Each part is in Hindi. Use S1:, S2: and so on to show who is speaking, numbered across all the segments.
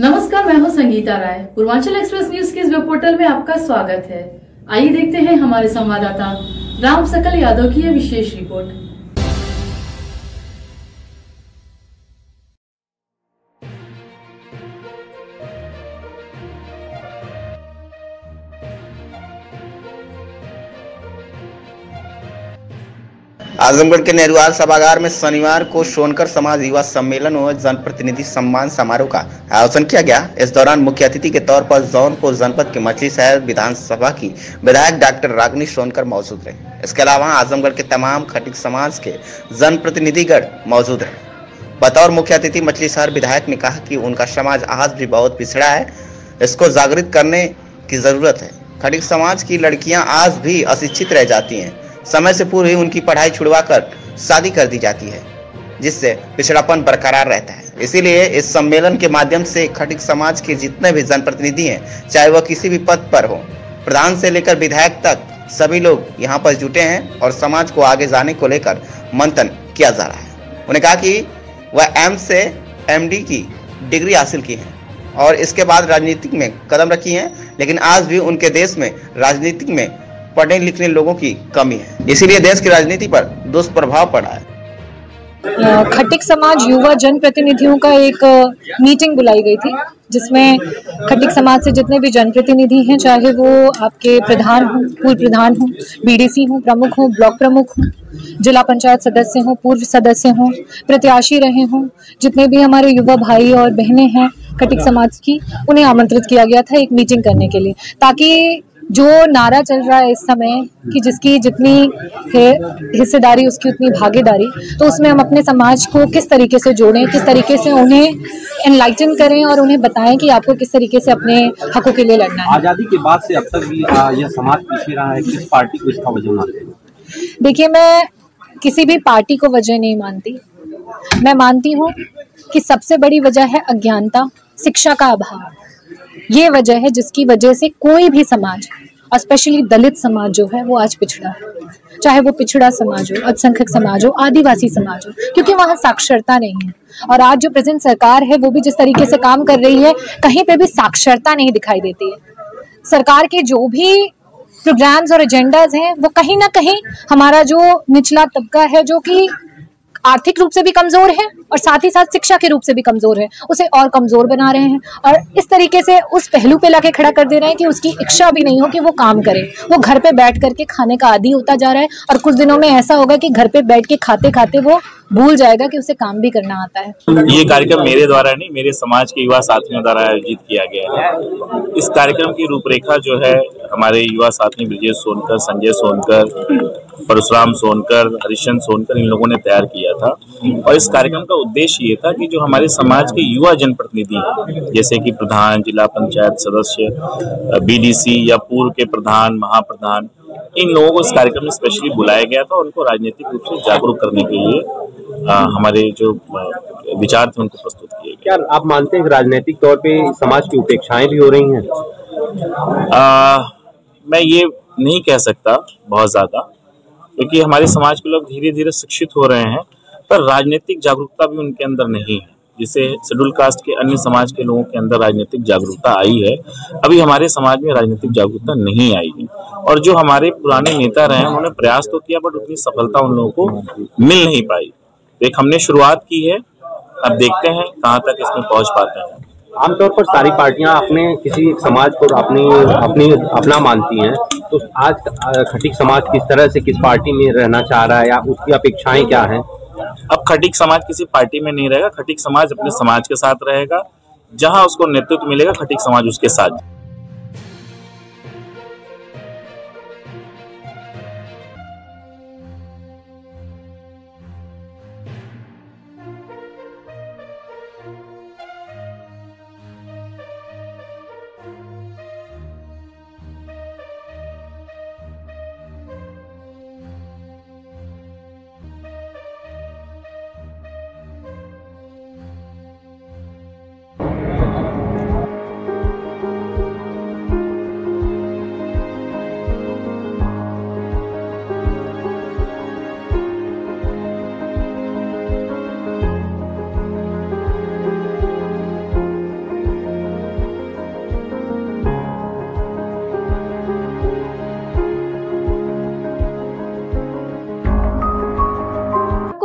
S1: नमस्कार, मैं हूं संगीता राय। पूर्वांचल एक्सप्रेस न्यूज के इस वेब पोर्टल में आपका स्वागत है। आइए देखते हैं हमारे संवाददाता राम सकल यादव की यह विशेष रिपोर्ट।
S2: आजमगढ़ के नेहरुआल सभागार में शनिवार को सोनकर समाज युवा सम्मेलन और जनप्रतिनिधि सम्मान समारोह का आयोजन किया गया। इस दौरान मुख्य अतिथि के तौर पर जौनपुर जनपद के मछली शहर विधानसभा की विधायक डॉक्टर रागिनी सोनकर मौजूद रहे। इसके अलावा आजमगढ़ के तमाम खटिक समाज के जनप्रतिनिधिगण मौजूद रहे। बतौर मुख्य अतिथि मछली शहर विधायक ने कहा कि उनका समाज आज भी बहुत पिछड़ा है, इसको जागृत करने की जरूरत है। खटिक समाज की लड़कियां आज भी अशिक्षित रह जाती हैं, समय से पूर्व ही उनकी पढ़ाई छुड़वाकर शादी कर दी जाती है, जिससे पिछड़ापन बरकरार रहता है। इसीलिए इस सम्मेलन के माध्यम से खटिक समाज के जितने भी जनप्रतिनिधि हैं, चाहे वह किसी भी पद पर हो, प्रधान से लेकर विधायक तक, सभी लोग यहाँ पर जुटे हैं और समाज को आगे जाने को लेकर मंथन किया जा रहा है। उन्होंने कहा कि वह एम्स से MD की डिग्री हासिल की है और इसके बाद राजनीतिक में कदम रखी है, लेकिन आज भी उनके देश में राजनीतिक में पढ़ने लिखने लोगों की कमी है, इसीलिए देश की राजनीति पर दुष्प्रभाव पड़ा है।
S3: खटिक समाज युवा जनप्रतिनिधियों का एक मीटिंग बुलाई गई थी, जिसमें खटिक समाज से जितने भी जनप्रतिनिधि हैं, चाहे वो आपके प्रधान हों, पूर्व प्रधान हों, BDC हों, प्रमुख हों, ब्लॉक प्रमुख हों, जिला पंचायत सदस्य हों, पूर्व सदस्य हों, प्रत्याशी रहे हों, जितने भी हमारे युवा भाई और बहनें हैं खटिक समाज की, उन्हें आमंत्रित किया गया था एक मीटिंग करने के लिए, ताकि जो नारा चल रहा है इस समय कि जिसकी जितनी हिस्सेदारी उसकी उतनी भागीदारी, तो उसमें हम अपने समाज को किस तरीके से जोड़ें, किस तरीके से उन्हें एनलाइटन करें और उन्हें बताएं कि आपको किस तरीके से अपने हकों के लिए लड़ना है।
S4: आज़ादी के बाद से अब तक भी यह समाज पीछे रहा है, किस पार्टी को इसका वजह मानते हैं?
S3: देखिए, मैं किसी भी पार्टी को वजह नहीं मानती। मैं मानती हूँ कि सबसे बड़ी वजह है अज्ञानता, शिक्षा का अभाव। ये वजह है जिसकी वजह से कोई भी समाज, और स्पेशली दलित समाज जो है वो आज पिछड़ा है, चाहे वो पिछड़ा समाज हो, अल्पसंख्यक समाज हो, आदिवासी समाज हो, क्योंकि वहाँ साक्षरता नहीं है। और आज जो प्रेजेंट सरकार है वो भी जिस तरीके से काम कर रही है, कहीं पे भी साक्षरता नहीं दिखाई देती है। सरकार के जो भी प्रोग्राम्स और एजेंडाज हैं वो कहीं ना कहीं हमारा जो निचला तबका है, जो कि आर्थिक रूप से भी कमजोर है और साथ ही साथ शिक्षा के रूप से भी कमजोर है, उसे और कमजोर बना रहे हैं और इस तरीके से उस पहलू पे लाके खड़ा कर दे रहे हैं कि उसकी इच्छा भी नहीं हो कि वो काम करे। वो घर पे बैठ करके खाने का आदी होता जा रहा है और कुछ दिनों में ऐसा होगा कि घर पे बैठ के खाते खाते वो भूल जाएगा कि उसे काम भी करना आता है।
S5: ये कार्यक्रम मेरे द्वारा नहीं, मेरे समाज के युवा साथियों द्वारा आयोजित किया गया है। इस कार्यक्रम की रूपरेखा जो है हमारे युवा साथी ब्रजेश सोनकर, संजय सोनकर, परशुराम सोनकर, हरिश्चंद्र सोनकर, इन लोगों ने तैयार किया था। और इस कार्यक्रम का उद्देश्य ये था कि जो हमारे समाज के युवा जनप्रतिनिधि हैं, जैसे कि प्रधान, जिला पंचायत सदस्य, BDC या पूर्व के प्रधान, महाप्रधान, इन लोगों को इस कार्यक्रम में स्पेशली बुलाया गया था और उनको राजनीतिक रूप से जागरूक करने के लिए हमारे जो विचार थे उनको प्रस्तुत किए गए।
S4: क्या आप मानते हैं कि राजनीतिक तौर पे समाज की उपेक्षाएं भी हो रही हैं?
S5: मैं ये नहीं कह सकता बहुत ज्यादा, क्योंकि हमारे समाज के लोग धीरे धीरे शिक्षित हो रहे हैं, पर राजनीतिक जागरूकता भी उनके अंदर नहीं है। जिसे शेड्यूल कास्ट के अन्य समाज के लोगों के अंदर राजनीतिक जागरूकता आई है, अभी हमारे समाज में राजनीतिक जागरूकता नहीं आई है। और जो हमारे पुराने नेता रहे हैं उन्होंने प्रयास तो किया, बट उतनी सफलता उन लोगों को मिल नहीं पाई। एक हमने शुरुआत की है, अब देखते हैं कहाँ तक इसमें पहुंच पाते हैं।
S4: आमतौर पर सारी पार्टियां अपने किसी समाज को अपना मानती हैं, तो आज खटिक समाज किस तरह से किस पार्टी में रहना चाह रहा है या उसकी अपेक्षाएं क्या हैं?
S5: अब खटिक समाज किसी पार्टी में नहीं रहेगा, खटिक समाज अपने समाज के साथ रहेगा। जहां उसको नेतृत्व मिलेगा, खटिक समाज उसके साथ।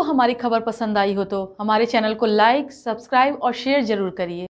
S1: हमारी खबर पसंद आई हो तो हमारे चैनल को लाइक, सब्सक्राइब और शेयर जरूर करिए।